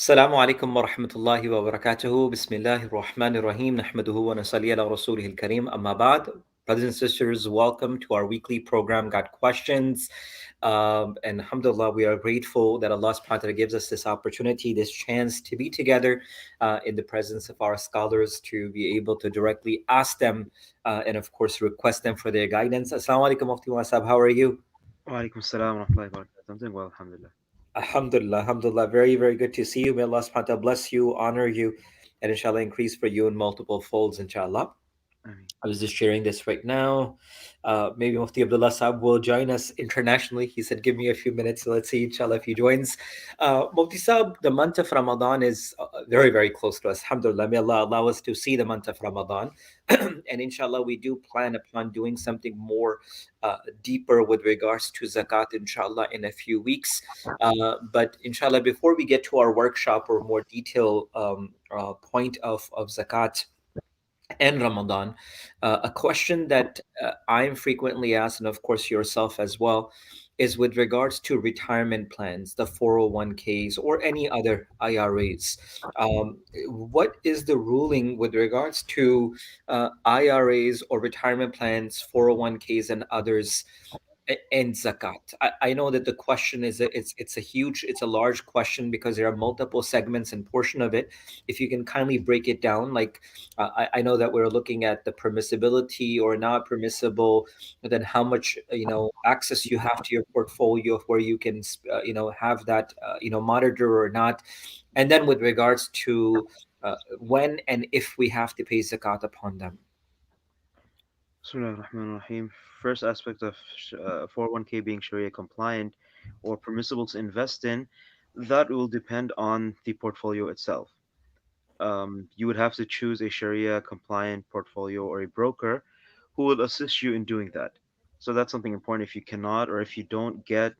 السلام عليكم ورحمة الله وبركاته. بسم الله الرحمن الرحيم. نحمده ونصلي على رسوله الكريم. أما بعد. Brothers and sisters, welcome to our weekly program, Got Questions. And alhamdulillah, we are grateful that Allah subhanahu wa ta'ala gives us this opportunity, this chance to be together in the presence of our scholars to be able to directly ask them and, of course, request them for their guidance. Assalamu alaikum, Mufti Wasab. How are you? Walaikum salam wa rahmatullahi wa barakatuh. I'm doing well, alhamdulillah. Alhamdulillah, alhamdulillah. Very, very good to see you. May Allah subhanahu wa ta'ala bless you, honor you, and inshallah increase for you in multiple folds, inshallah. Ameen. I was just sharing this right now. Maybe Mufti Abdullah Saab will join us internationally. He said, give me a few minutes. So let's see, inshallah, if he joins. Mufti Saab, the month of Ramadan is very, very close to us. Alhamdulillah. May Allah allow us to see the month of Ramadan. And inshallah, we do plan upon doing something more deeper with regards to zakat, inshallah, in a few weeks. But inshallah, before we get to our workshop or more detailed point of zakat, and Ramadan. A question that I'm frequently asked, and of course yourself as well, is with regards to retirement plans, the 401ks, or any other IRAs. What is the ruling with regards to IRAs or retirement plans, 401ks, and others? And zakat. I know that the question is it's a large question because there are multiple segments and portion of it. If you can kindly break it down, like I know that we're looking at the permissibility or not permissible, but then how much access you have to your portfolio of where you can have that monitor or not, and then with regards to when and if we have to pay zakat upon them. Bismillah ar-Rahman ar-Rahim. First aspect of 401k being Sharia compliant or permissible to invest in, that will depend on the portfolio itself. You would have to choose a Sharia compliant portfolio or a broker who will assist you in doing that. So that's something important. If you cannot or if you don't get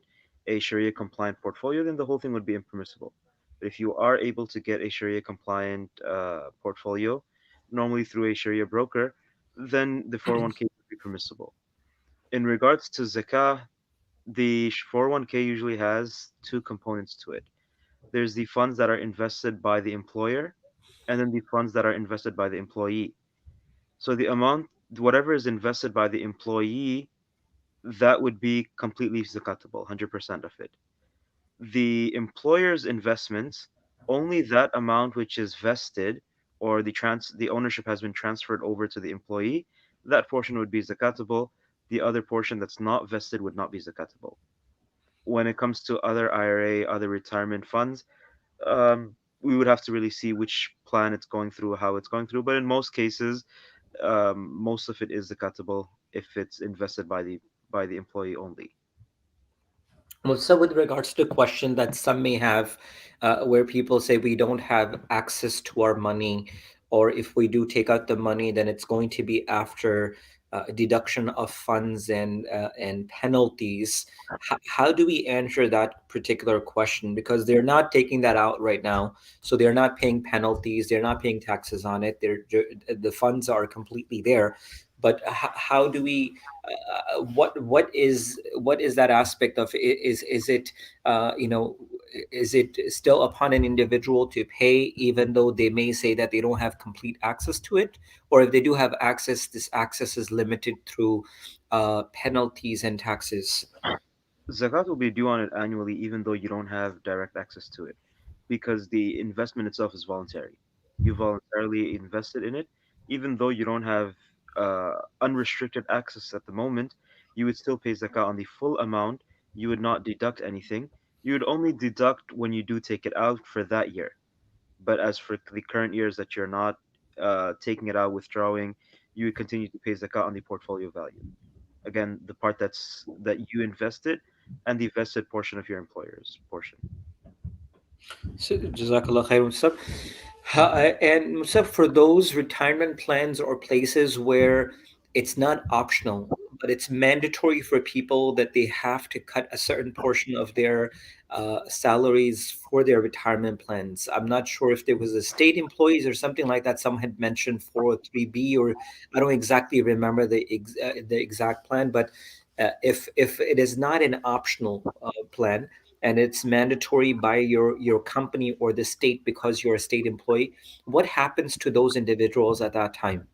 a Sharia compliant portfolio, then the whole thing would be impermissible. But if you are able to get a Sharia compliant portfolio, normally through a Sharia broker, then the 401k would be permissible. In regards to zakah, the 401k usually has two components to it. There's the funds that are invested by the employer, and then the funds that are invested by the employee. So the amount, whatever is invested by the employee, that would be completely zakatable, 100% of it. The employer's investments, only that amount which is vested or the ownership has been transferred over to the employee, that portion would be zakatable. The other portion that's not vested would not be zakatable. When it comes to other IRA, other retirement funds, we would have to really see which plan it's going through, how it's going through. But in most cases, most of it is zakatable if it's invested by the employee only. Well, so with regards to the question that some may have, where people say we don't have access to our money, or if we do take out the money, then it's going to be after deduction of funds and penalties. How do we answer that particular question? Because they're not taking that out right now, so they're not paying penalties, they're not paying taxes on it. The funds are completely there. But how do we? What is that aspect of is it is it still upon an individual to pay even though they may say that they don't have complete access to it, or if they do have access, this access is limited through penalties and taxes? Zakat will be due on it annually, even though you don't have direct access to it, because the investment itself is voluntary. You voluntarily invested in it, even though you don't have unrestricted access at the moment. You would still pay zakat on the full amount. You would not deduct anything. You would only deduct when you do take it out for that year. But as for the current years that you're not taking it out, withdrawing, you would continue to pay zakat on the portfolio value. Again, the part that you invested and the vested portion of your employer's portion. So, Jazakallah khair, Musab. And Musab, for those retirement plans or places where it's not optional, but it's mandatory for people that they have to cut a certain portion of their salaries for their retirement plans. I'm not sure if there was a state employees or something like that. Some had mentioned 403B, or I don't exactly remember the exact plan, but if it is not an optional plan, and it's mandatory by your company or the state because you're a state employee, what happens to those individuals at that time?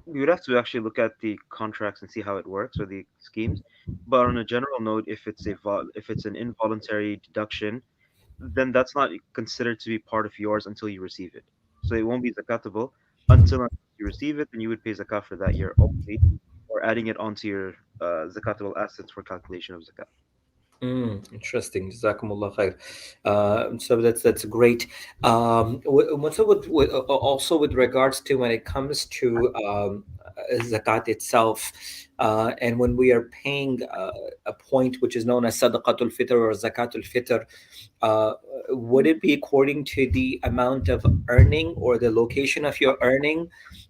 We would have to actually look at the contracts and see how it works or the schemes. But on a general note, if it's an involuntary deduction, then that's not considered to be part of yours until you receive it. So it won't be zakatable until you receive it, then you would pay zakat for that year only, or adding it onto your zakatable assets for calculation of zakat. Interesting. Jazakumullah khair. So that's great. Also with regards to when it comes to zakat itself, and when we are paying a point which is known as sadaqatul fitr or zakatul fitr, uh, would it be according to the amount of earning or the location of your earning,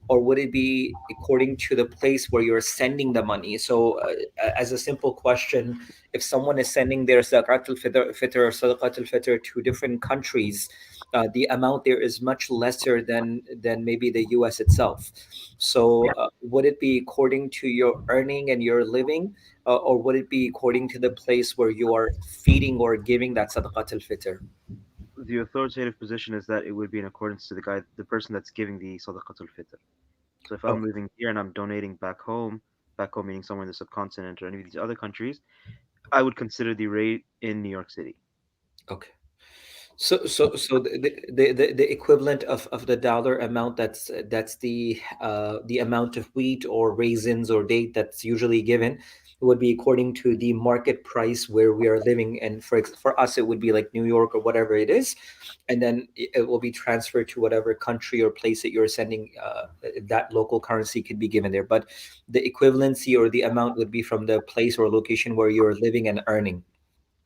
or would it be according to the place where you're sending the money? So, as a simple question, if someone is sending their fitr or sadaqatul fitr to different countries, the amount there is much lesser than maybe the U.S. itself. So, would it be according to your earning and your living, or would it be according to the place where you are feeding or giving that sadaqatul fitr? The authoritative position is that it would be in accordance to the person that's giving the sadaqatul fitr. So if I'm Okay. living here and I'm donating back home meaning somewhere in the subcontinent or any of these other countries, I would consider the rate in New York City. Okay. So the equivalent of the dollar amount, that's the amount of wheat or raisins or date that's usually given, would be according to the market price where we are living, and for us it would be like New York or whatever it is, and then it will be transferred to whatever country or place that you're sending. That local currency could be given there, but the equivalency or the amount would be from the place or location where you're living and earning.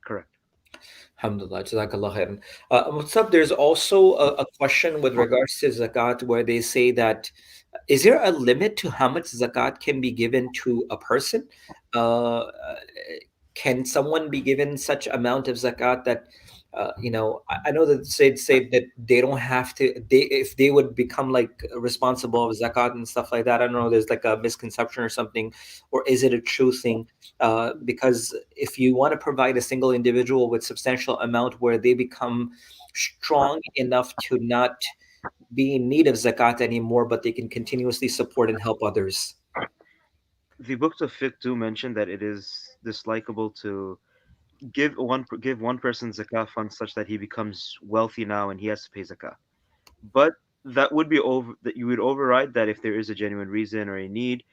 Correct. Alhamdulillah, Jazakallah khairan. Musab, there's also a question with regards to zakat where they say that is there a limit to how much zakat can be given to a person? Uh, can someone be given such amount of zakat that I know that say that they don't have to, they if they would become like responsible of zakat and stuff like that. I don't know, there's like a misconception or something, or is it a true thing? Because if you want to provide a single individual with substantial amount where they become strong enough to not be in need of zakat anymore, but they can continuously support and help others. The books of fiqh do mention that it is dislikable to give one person zakah funds such that he becomes wealthy now and he has to pay zakah. But that would be over that you would override that if there is a genuine reason or a need.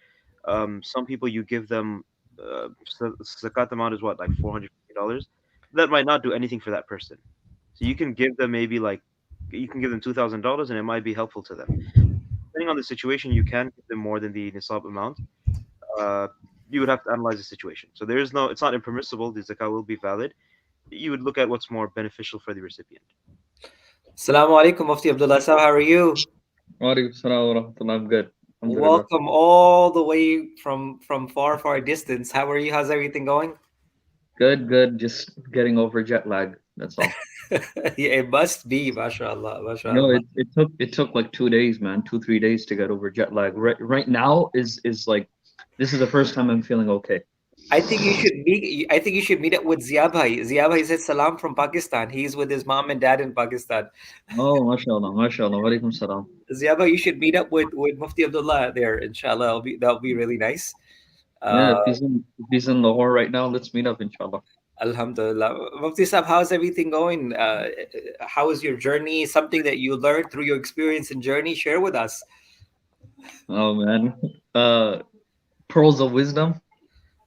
Some people you give them zakat amount is what, like $450. That might not do anything for that person. So you can give them maybe like you can give them $2,000 and it might be helpful to them. Depending on the situation, you can give them more than the nisab amount. Uh, you would have to analyze the situation. So there is no, it's not impermissible. The zakah will be valid. You would look at what's more beneficial for the recipient. Assalamu alaikum, Mufti Abdullah Sahab. How are you? Walaikum salam wa rahmatullah. I'm good. Alhamdulillah. Welcome all the way from far distance. How are you? How's everything going? Good, good. Just getting over jet lag. That's all. Yeah, it must be, mashallah, No, mashallah. it took like 2 days, man. 3 days to get over jet lag. Right now is like this is the first time I'm feeling okay. I think you should meet up with Zia Bhai. Zia Bhai said salam from Pakistan. He's with his mom and dad in Pakistan. Oh, mashallah, mashallah. Walaikum salam. Zia Bhai, you should meet up with Mufti Abdullah there, inshallah. That'll be really nice. Yeah, Uh, if he's in Lahore right now, let's meet up, inshallah. Alhamdulillah. Mufti Sahab, how's everything going? How is your journey? Something that you learned through your experience and journey? Share with us. Oh man. Uh, pearls of wisdom.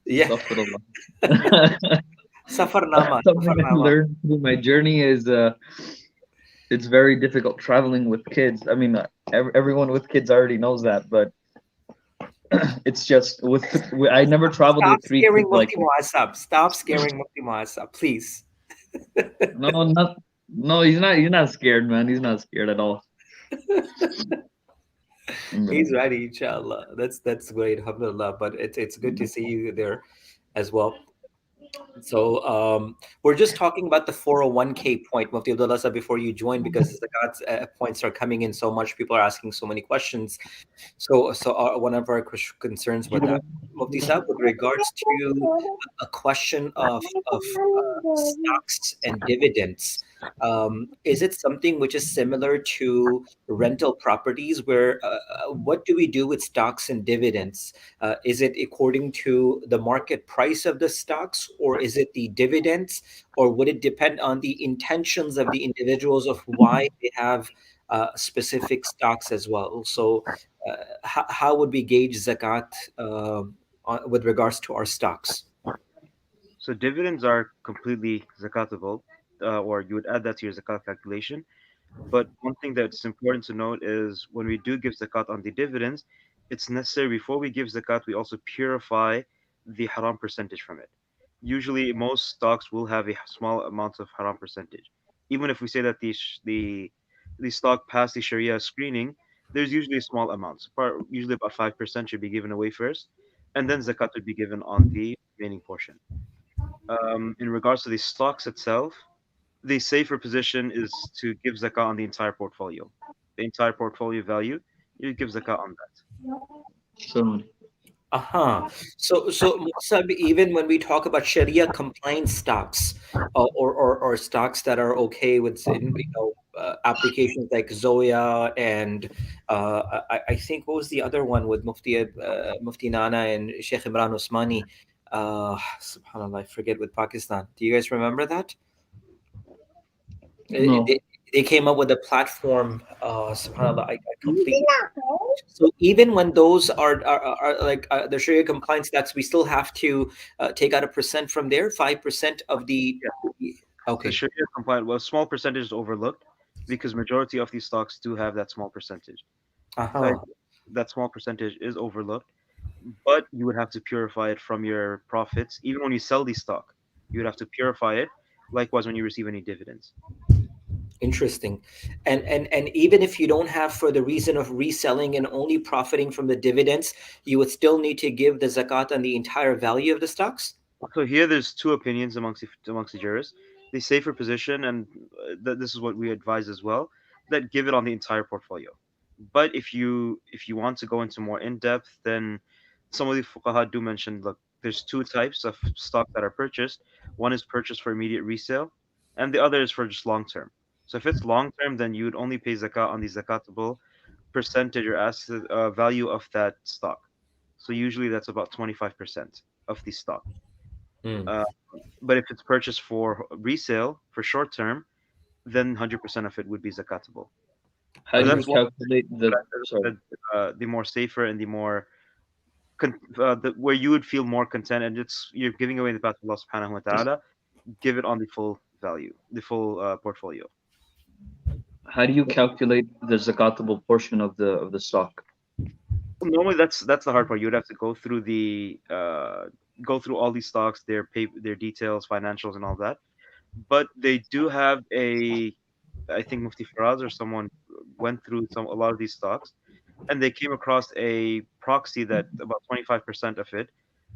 Yeah. Astaghfirullah. Safarnama. Something I Safarnama. learned through my journey is it's very difficult traveling with kids. I mean, everyone with kids already knows that, but it's just I never traveled Stop with three scaring kids like Mufti Muasab. Stop scaring Mufti Muasab, please. no, not no. He's not scared, man. He's not scared at all. He's Alhamdulillah. ready, inshallah. That's great, alhamdulillah. But it's good to see you there as well. So we're just talking about the 401k point, Mufti Abdullah Sahab, before you join, because the Zakat's points are coming in so much. People are asking so many questions. So one of our concerns with that, Mufti Sahab, with regards to a question of stocks and dividends, is it something which is similar to rental properties, where what do we do with stocks and dividends? Is it according to the market price of the stocks, or is it the dividends, or would it depend on the intentions of the individuals of why they have specific stocks as well? So, how would we gauge zakat with regards to our stocks? So dividends are completely zakatable, or you would add that to your zakat calculation. But one thing that's important to note is when we do give zakat on the dividends, it's necessary before we give zakat, we also purify the haram percentage from it. Usually, most stocks will have a small amount of haram percentage. Even if we say that the stock passed the Sharia screening, there's usually a small amount. Usually about 5% should be given away first, and then zakat would be given on the remaining portion. In regards to the stocks itself, the safer position is to give zakah on the entire portfolio. The entire portfolio value, you give zakah on that. So, Uh-huh. So Musab, even when we talk about Sharia compliant stocks, or stocks that are okay with, applications like Zoya, and I think, what was the other one with Mufti Nana and Sheikh Imran Usmani? Subhanallah, I forget, with Pakistan. Do you guys remember that? Uh, no. They, they came up with a platform. Subhanallah, I completely. So even when those are like the Sharia compliance tax, we still have to take out a percent from there, 5% of the. Yeah, the Okay. Sharia compliant, well, a small percentage is overlooked because majority of these stocks do have that small percentage. Uh, Uh-huh. that small percentage is overlooked, but you would have to purify it from your profits. Even when you sell the stock, you would have to purify it. Likewise, when you receive any dividends. Interesting. And even if you don't have, for the reason of reselling and only profiting from the dividends, you would still need to give the zakat on the entire value of the stocks? So here, there's two opinions amongst the jurists. The safer position, and this is what we advise as well, that give it on the entire portfolio. But if you want to go into more in depth, then some of the fuqaha do mention, look, there's two types of stock that are purchased. One is purchased for immediate resale, and the other is for just long term. So if it's long term, then you would only pay zakat on the zakatable percentage or asset value of that stock. So usually that's about 25% of the stock. Hmm. Uh, but if it's purchased for resale for short term, then 100% of it would be zakatable. How So do you that's one calculate that the? I Sorry. said, the more safer and the more where you would feel more content, and you're giving away the path of Allah Subhanahu wa Taala. Give it on the full value, the full portfolio. How do you calculate the zakatable portion of the stock? Normally, that's the hard part. You would have to go through all these stocks, their details, financials, and all that. But they do have a, I think Mufti Faraz or someone went through a lot of these stocks, and they came across a proxy that about 25% of it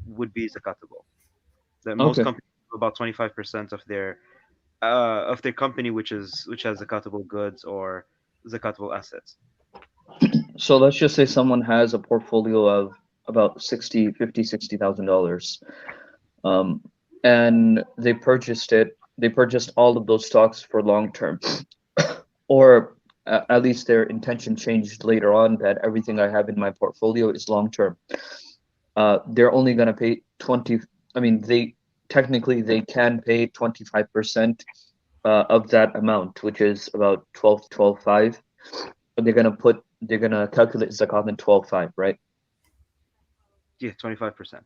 would be zakatable. That most Okay. companies do about 25% of their company, which has zakatable goods or zakatable assets. So let's just say someone has a portfolio of about 60, 50, $60,000. Um, and they purchased all of those stocks for long term, or at least their intention changed later on that everything I have in my portfolio is long term. They're only going to pay 20. I mean, they technically they can pay 25% of that amount, which is about 12.5. But they're gonna calculate zakat in 12.5, right? Yeah, 25%.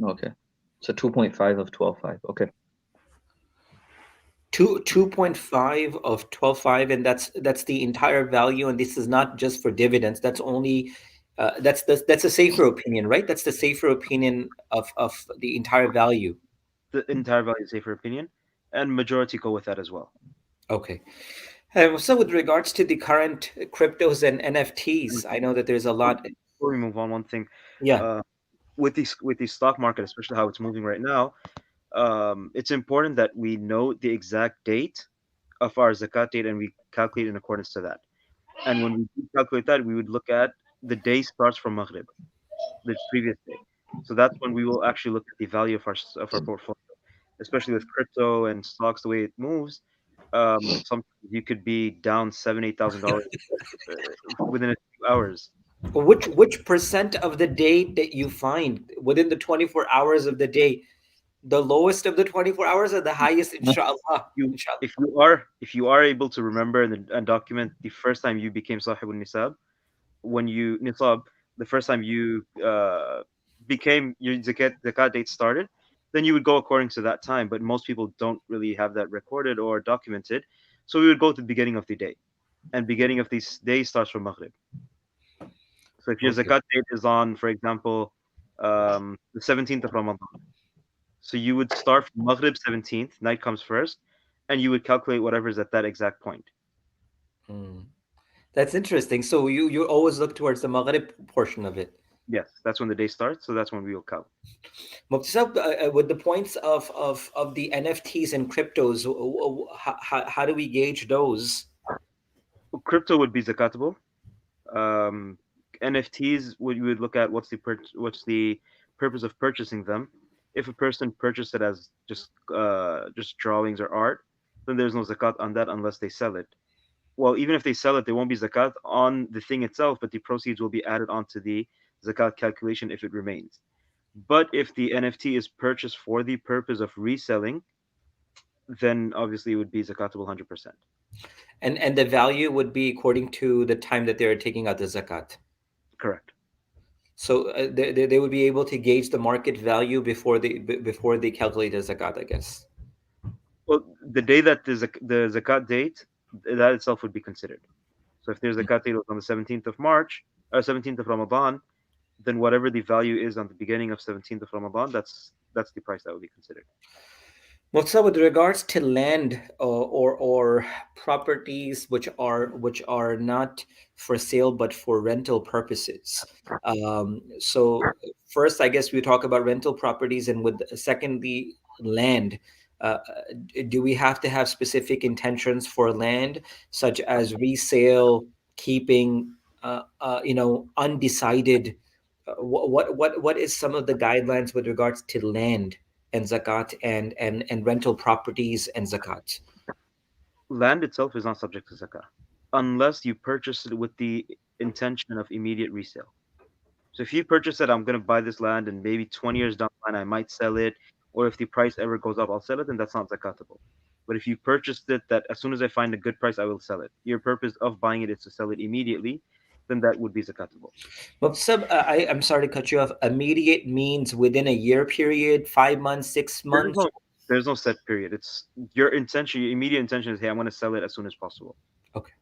Okay. So 2.5 of 12.5. Okay. 2.5 of 12.5, and that's the entire value, and this is not just for dividends. That's only that's a safer opinion, right? That's the safer opinion of the entire value. The entire value is safer opinion, and majority go with that as well. Okay. So with regards to the current cryptos and NFTs, I know that there's a lot. Before we move on, one thing, Yeah. uh, with the stock market, especially how it's moving right now, it's important that we know the exact date of our zakat date and we calculate in accordance to that. And when we calculate that, we would look at the day starts from Maghrib, the previous day. So that's when we will actually look at the value of our portfolio, especially with crypto and stocks, the way it moves. Sometimes you could be down $7,000-8,000 within a few hours. Which percent of the day that you find within the 24 hours of the day, the lowest of the 24 hours or the highest, inshallah? You, Inshallah. if you are able to remember and document the first time you became sahibul nisab, when you nisab, the first time you became your zakat date started, then you would go according to that time. But most people don't really have that recorded or documented, so we would go to the beginning of the day, and beginning of this day starts from Maghrib. So if your Okay. zakat date is on, for example, the 17th of Ramadan, so you would start from Maghrib 17th, night comes first, and you would calculate whatever is at that exact point. Hmm. That's interesting. So you always look towards the Maghrib portion of it. Yes, that's when the day starts, so that's when we will count. Muktasab, with the points of the NFTs and cryptos, how do we gauge those? Crypto would be zakatable. Um, NFTs, you would look at what's the purpose of purchasing them. If a person purchased it as just drawings or art, then there's no zakat on that unless they sell it. Well, even if they sell it, there won't be zakat on the thing itself, but the proceeds will be added onto the zakat calculation if it remains. But if the NFT is purchased for the purpose of reselling, then obviously it would be zakatable 100%. And the value would be according to the time that they're taking out the zakat. Correct. So they would be able to gauge the market value before they calculate the zakat, I guess. Well, the day that the zakat date, that itself would be considered. So if there's zakat date was on the 17th of March or 17th of Ramadan, then whatever the value is on the beginning of 17th of Ramadan, that's the price that would be considered. Motsa, with regards to land or properties which are not for sale but for rental purposes. So first, I guess we talk about rental properties, and with secondly, land. Do we have to have specific intentions for land, such as resale, keeping, undecided? What is some of the guidelines with regards to land and zakat and rental properties and zakat? Land itself is not subject to zakah unless you purchase it with the intention of immediate resale. So if you purchase it, I'm going to buy this land and maybe 20 years down the line I might sell it, or if the price ever goes up, I'll sell it, then that's not zakatable. But if you purchased it that as soon as I find a good price, I will sell it. Your purpose of buying it is to sell it immediately, then that would be zakatable. Well, I'm sorry to cut you off. Immediate means within a year period, 5 months, six There's months. no, there's no set period. It's your intention, your immediate intention is, hey, I'm going to sell it as soon as possible. Okay,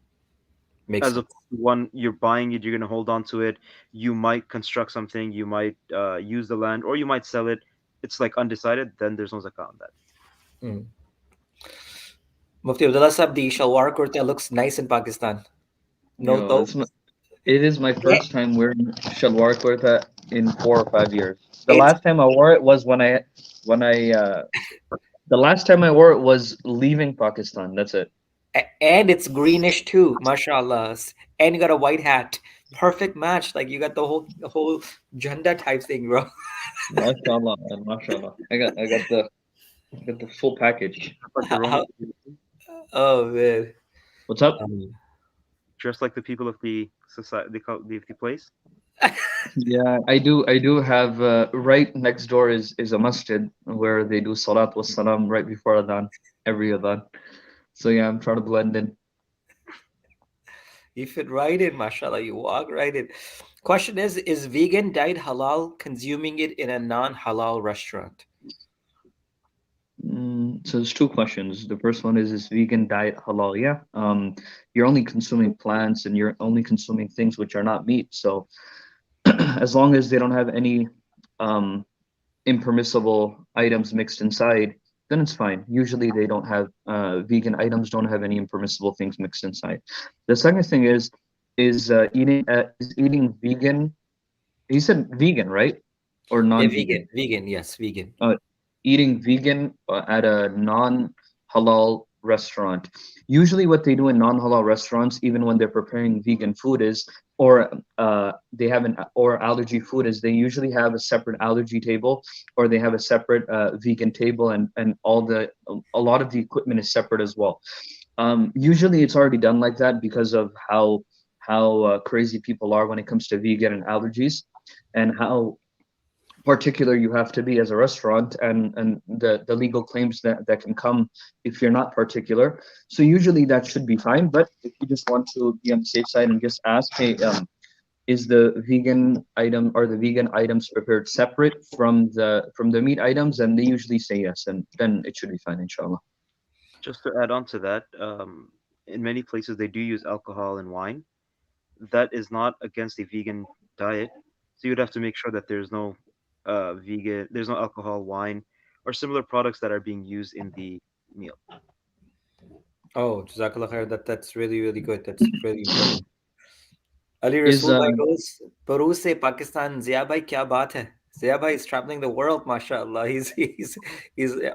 makes As sense. of one, you're buying it, you're going to hold on to it. You might construct something, you might use the land, or you might sell it. It's like undecided, then there's no zakah on that. Mm. Mufti Abdullah Sahab, the shalwar kurta looks nice in Pakistan. No, No, it is my first time wearing shalwar kurta in 4 or 5 years. The It's- last time I wore it was the last time I wore it was leaving Pakistan. That's it. and it's greenish too, mashallah. And you got a white hat. Perfect match. Like you got the whole janda type thing, bro. Mashallah, man, mashallah. I got the full package. But the Roman, Oh man. What's up? just like the people of the society, the place. Yeah, I do have right next door is a masjid where they do salat was salam right before adhan, every adhan. So yeah, I'm trying to blend in. You fit right in, mashallah. You walk right in. Question is vegan diet halal consuming it in a non-halal restaurant? So there's two questions. The first one is vegan diet halal? Yeah. You're only consuming plants and you're only consuming things which are not meat. So as long as they don't have any impermissible items mixed inside, then it's fine. Usually they don't have vegan items don't have any impermissible things mixed inside. The second thing is eating vegan. He said vegan, right? Or Yeah, non-vegan? vegan, yes, vegan. eating vegan at a non-halal restaurant. Usually, what they do in non-halal restaurants, even when they're preparing vegan food, is or they have an or allergy food is they usually have a separate allergy table, or they have a separate vegan table, and a lot of the equipment is separate as well. Usually, it's already done like that because of how crazy people are when it comes to vegan and allergies, and how particular you have to be as a restaurant, and the legal claims that can come if you're not particular. So usually that should be fine. But if you just want to be on the safe side and just ask, hey, is the vegan item or the vegan items prepared separate from the meat items? And they usually say yes, and then it should be fine, inshallah. Just to add on to that, in many places they do use alcohol and wine. That is not against a vegan diet. So you'd have to make sure that there's no alcohol, wine, or similar products that are being used in the meal. Oh, Jazakallah khair. That's really, really good. That's really important. Ali Is Rasool bhai goes, Peru se Pakistan, Zia bhai, kya baat hai? Zia bhai is traveling the world, mashallah. He's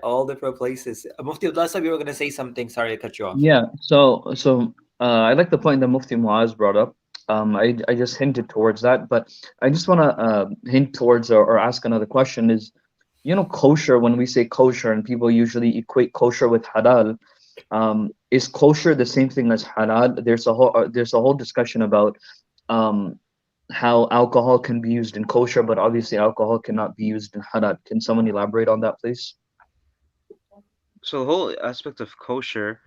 all different places. Mufti Abdullah Sahib, you were going to say something. Sorry, I cut you off. Yeah, so I like the point that Mufti Muaz brought up. I just hinted towards that, but I just want to hint towards or ask another question is, kosher, when we say kosher and people usually equate kosher with halal, is kosher the same thing as halal? There's a whole discussion about um, how alcohol can be used in kosher, but obviously alcohol cannot be used in halal. Can someone elaborate on that, please? So the whole aspect of kosher,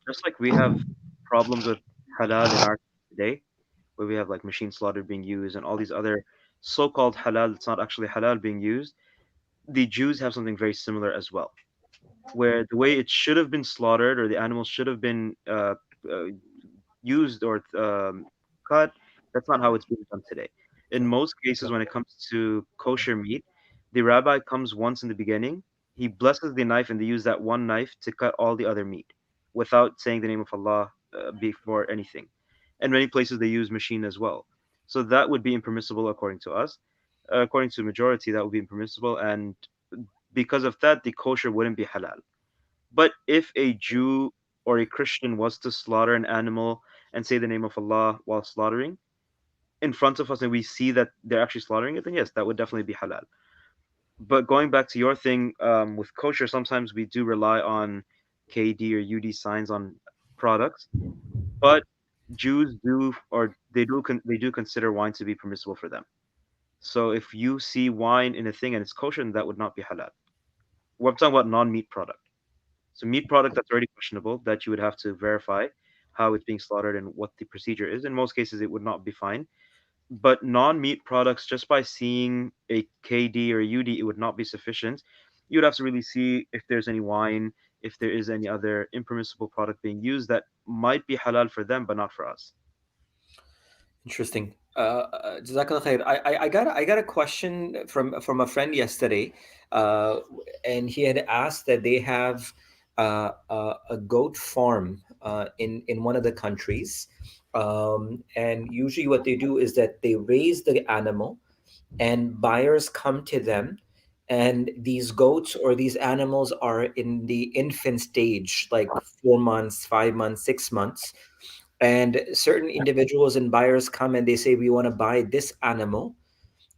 just like we have problems with halal in our today, where we have like machine slaughter being used and all these other so-called halal, it's not actually halal being used. The Jews have something very similar as well, where the way it should have been slaughtered or the animals should have been uh, used or cut, that's not how it's being done today. In most cases, when it comes to kosher meat, the rabbi comes once in the beginning, he blesses the knife, and they use that one knife to cut all the other meat without saying the name of Allah before anything. And many places they use machine as well. So that would be impermissible according to us. According to the majority, that would be impermissible, and because of that, the kosher wouldn't be halal. But if a Jew or a Christian was to slaughter an animal and say the name of Allah while slaughtering in front of us, and we see that they're actually slaughtering it, then yes, that would definitely be halal. But going back to your thing, with kosher, sometimes we do rely on KD or UD signs on products, but Jews do, or they do consider wine to be permissible for them. So if you see wine in a thing and it's kosher, then that would not be halal. We're talking about non-meat product. So meat product, that's already questionable, that you would have to verify how it's being slaughtered and what the procedure is. In most cases, it would not be fine. But non-meat products, just by seeing a KD or a UD, it would not be sufficient. You would have to really see if there's any wine, if there is any other impermissible product being used that might be halal for them, but not for us. Interesting. Jazakallah khair. I got a question from a friend yesterday, uh, and he had asked that they have a goat farm in one of the countries, and usually what they do is that they raise the animal, and buyers come to them, and these goats or these animals are in the infant stage, like 4 months, 5 months, 6 months, and certain individuals and buyers come and they say, we want to buy this animal,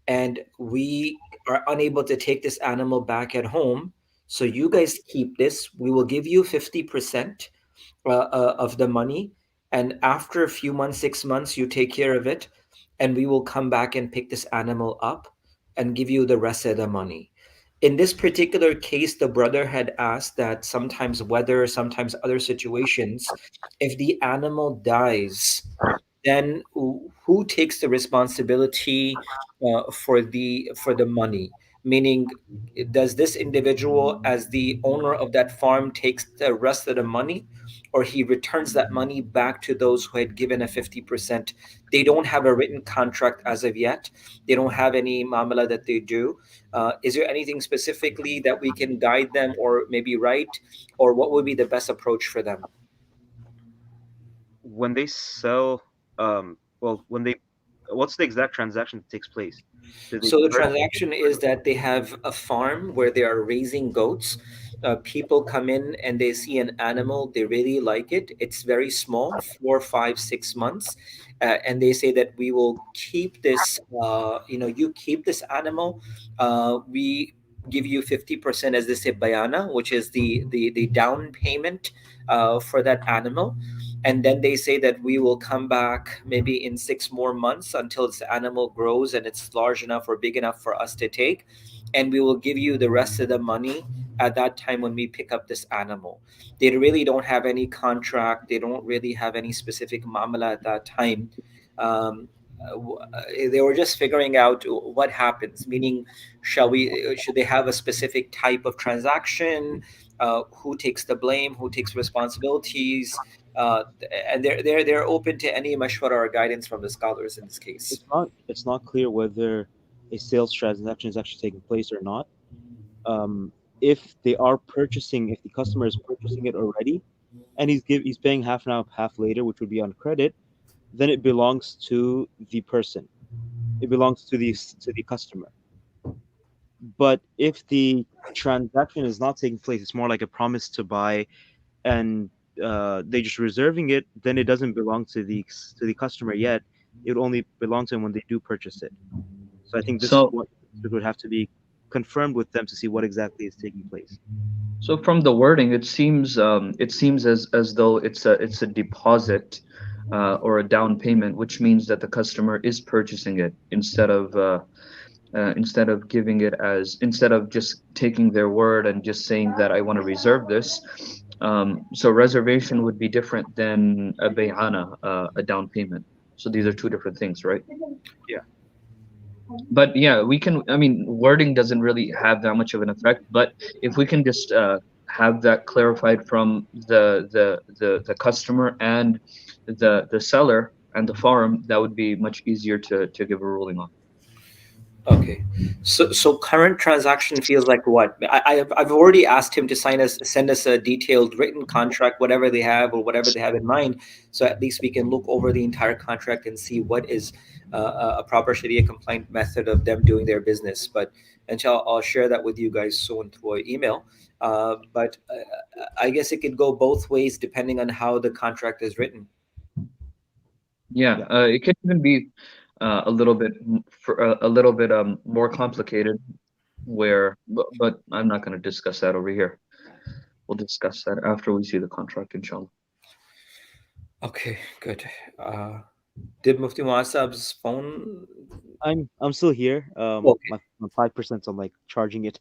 and we are unable to take this animal back at home, so you guys keep this, we will give you 50% of the money, and after a few months, 6 months, you take care of it, and we will come back and pick this animal up and give you the rest of the money. In this particular case, the brother had asked that sometimes weather, sometimes other situations, if the animal dies, then who takes the responsibility for the money? Meaning, does this individual, as the owner of that farm, takes the rest of the money, or he returns that money back to those who had given a 50%? They don't have a written contract as of yet. They don't have any mamala that they do. Is there anything specifically that we can guide them or maybe write, or what would be the best approach for them? When they sell, when they what's the exact transaction that takes place? Do they So the purchase? transaction is that they have a farm where they are raising goats. People come in and they see an animal, they really like it. It's very small, 4, 5, 6 months, and they say that we will keep this. You keep this animal. We give you 50% as they say bayana, which is the down payment for that animal, and then they say that we will come back maybe in 6 more months until this animal grows and it's large enough or big enough for us to take, and we will give you the rest of the money at that time when we pick up this animal. They really don't have any contract, they don't really have any specific mamala at that time. They were just figuring out what happens, meaning should they have a specific type of transaction, who takes the blame, who takes responsibilities, uh, and they're open to any mashwara or guidance from the scholars in this case. It's not clear whether a sales transaction is actually taking place or not. Um, if they are purchasing, if the customer is purchasing it already, and he's paying half now, half later, which would be on credit, then it belongs to the person. It belongs to the customer. But if the transaction is not taking place, it's more like a promise to buy, and they just reserving it, then it doesn't belong to the customer yet. It would only belong to them when they do purchase it. So I think this is So what would have to be confirmed with them to see what exactly is taking place. so from the wording, it seems as though it's a deposit or a down payment, which means that the customer is purchasing it instead of giving it as instead of just taking their word and just saying that I want to reserve this. So reservation would be different than a bay'ana, a down payment. So these are two different things, right? Yeah. But yeah, we can. I mean, wording doesn't really have that much of an effect. But if we can just have that clarified from the customer and the seller and the farm, that would be much easier to give a ruling on. Okay, so current transaction feels like what? I've already asked him to send us a detailed written contract, whatever they have or whatever they have in mind, so at least we can look over the entire contract and see what is a proper Sharia compliant method of them doing their business. But inshallah, I'll share that with you guys soon through an email. But I guess it could go both ways depending on how the contract is written. Yeah, Yeah. it could even be a little bit a little bit more complicated. But I'm not going to discuss that over here. We'll discuss that after we see the contract, inshallah. Okay, good. Did Mufti Muasab's phone? I'm still here. Okay. My 5%, I'm like charging it.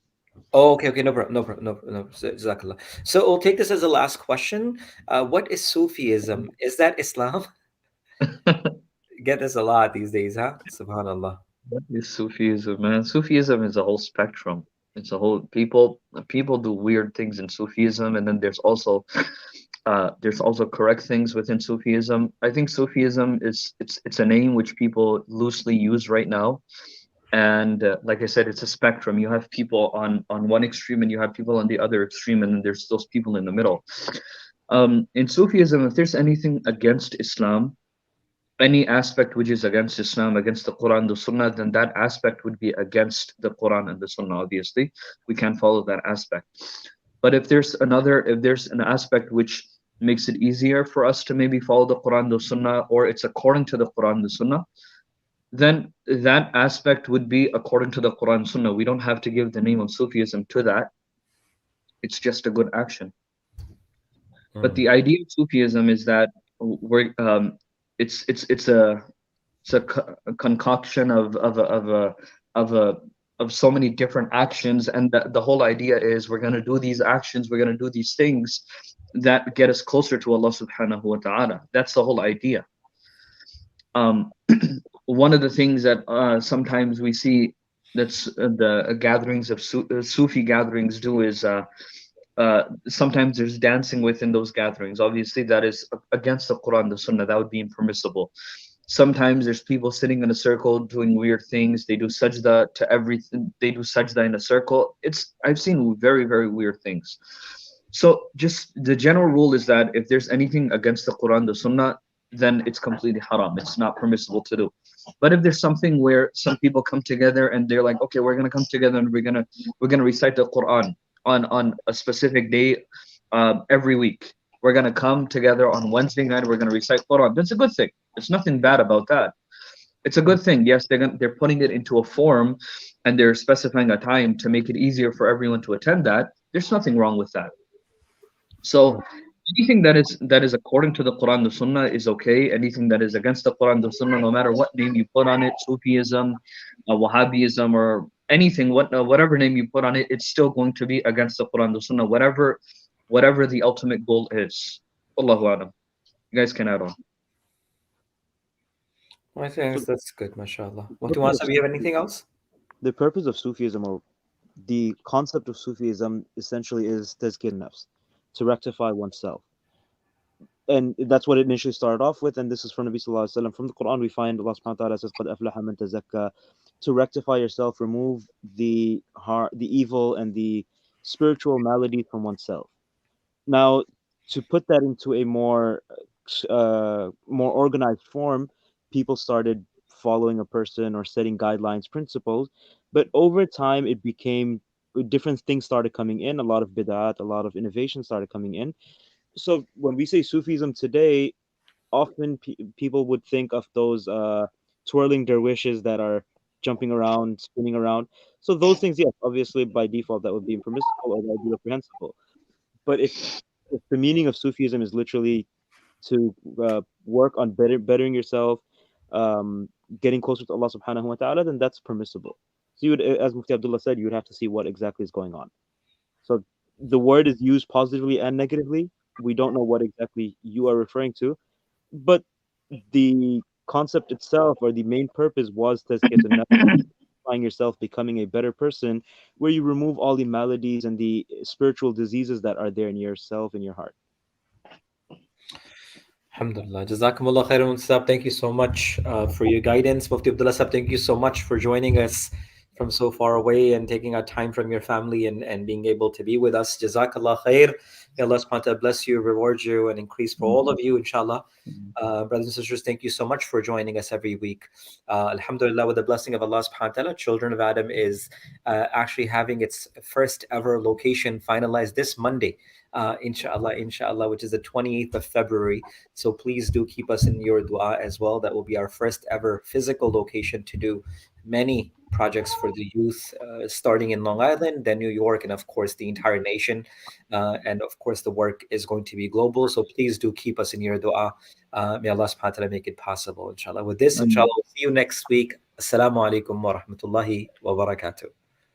Oh, okay, okay, no problem, no problem, no, Jazakallah. So we'll take this as a last question. What is Sufism? Is that Islam? Get this a lot these days, huh? Subhanallah. What is Sufism, man? Sufism is a whole spectrum. It's a whole people do weird things in Sufism, and then there's also correct things within Sufism. I think Sufism is it's a name which people loosely use right now, and like I said, it's a spectrum. You have people on one extreme, and you have people on the other extreme, and then there's those people in the middle. In Sufism, if there's anything against Islam, any aspect which is against Islam, against the Quran, the Sunnah, then that aspect would be against the Quran and the Sunnah. Obviously, we can't follow that aspect. But if there's an aspect which makes it easier for us to maybe follow the Quran, the Sunnah, or it's according to the Quran, the Sunnah, then that aspect would be according to the Quran, Sunnah. We don't have to give the name of Sufism to that. It's just a good action. But the idea of Sufism is that we're it's a concoction of so many different actions, and the whole idea is we're going to do these actions, we're going to do these things that get us closer to Allah subhanahu wa ta'ala. That's the whole idea. One of the things that sometimes we see that's the gatherings of Sufi gatherings do is sometimes there's dancing within those gatherings. Obviously, that is against the Quran, the Sunnah. That would be impermissible. Sometimes there's people sitting in a circle doing weird things. They do sajda to everything. They do sajda in a circle. I've seen very, very weird things. So just the general rule is that if there's anything against the Quran, the Sunnah, then it's completely haram. It's not permissible to do. But if there's something where some people come together and they're like, okay, we're gonna come together and we're gonna recite the Quran on a specific day, every week. We're gonna come together on Wednesday night. We're gonna recite Quran. That's a good thing. There's nothing bad about that. It's a good thing. Yes, they're putting it into a form, and they're specifying a time to make it easier for everyone to attend that. There's nothing wrong with that. So anything that is according to the Quran, the Sunnah is okay. Anything that is against the Quran, the Sunnah, no matter what name you put on it, Sufism, Wahhabism, or anything, whatever name you put on it, it's still going to be against the Quran, the Sunnah, whatever the ultimate goal is. Allahu A'lam. You guys can add on. I think So that's good, mashallah. the Mufti purpose Wasab, of you have anything else? the purpose of Sufism, or the concept of Sufism, essentially is tazkir nafs, to rectify oneself. And that's what it initially started off with. And this is from Nabi Sallallahu Alaihi Wasallam. From the Quran, we find Allah subhanahu wa ta'ala says, قَدْ أَفْلَحَ مَنْ تَزَكَّى, to rectify yourself, remove the evil and the spiritual malady from oneself. Now, to put that into a more organized form, people started following a person or setting guidelines, principles. But over time, it became different things started coming in. A lot of bid'at, a lot of innovation started coming in. So when we say Sufism today, often people would think of those twirling dervishes that are jumping around, spinning around. So those things, yes, obviously by default that would be impermissible or that would be reprehensible. But if the meaning of Sufism is literally to work on bettering yourself, getting closer to Allah subhanahu wa ta'ala, then that's permissible. So you would, as Mufti Abdullah said, you would have to see what exactly is going on. So the word is used positively and negatively. We don't know what exactly you are referring to, but the concept itself, or the main purpose, was tazkiyatun nafs, find yourself becoming a better person, where you remove all the maladies and the spiritual diseases that are there in yourself, in your heart. Alhamdulillah. Jazakumullah khairan, Mufti Sahab. Thank you so much for your guidance. Mufti Abdullah Sahab, thank you so much for joining us from so far away and taking out time from your family and being able to be with us. Jazakallah khair. May Allah subhanahu wa ta'ala bless you, reward you, and increase for all of you, inshallah. Brothers and sisters, thank you so much for joining us every week. Alhamdulillah, with the blessing of Allah subhanahu wa ta'ala, Children of Adam is actually having its first ever location finalized this Monday. Inshallah, which is the 28th of February. So please do keep us in your dua as well. That will be our first ever physical location to do many projects for the youth, starting in Long Island, then New York, and of course the entire nation. And of course the work is going to be global. So please do keep us in your dua. May Allah subhanahu wa ta'ala make it possible, inshallah. With this, inshallah, we'll see you next week. Assalamu alaikum wa rahmatullahi wa barakatuh.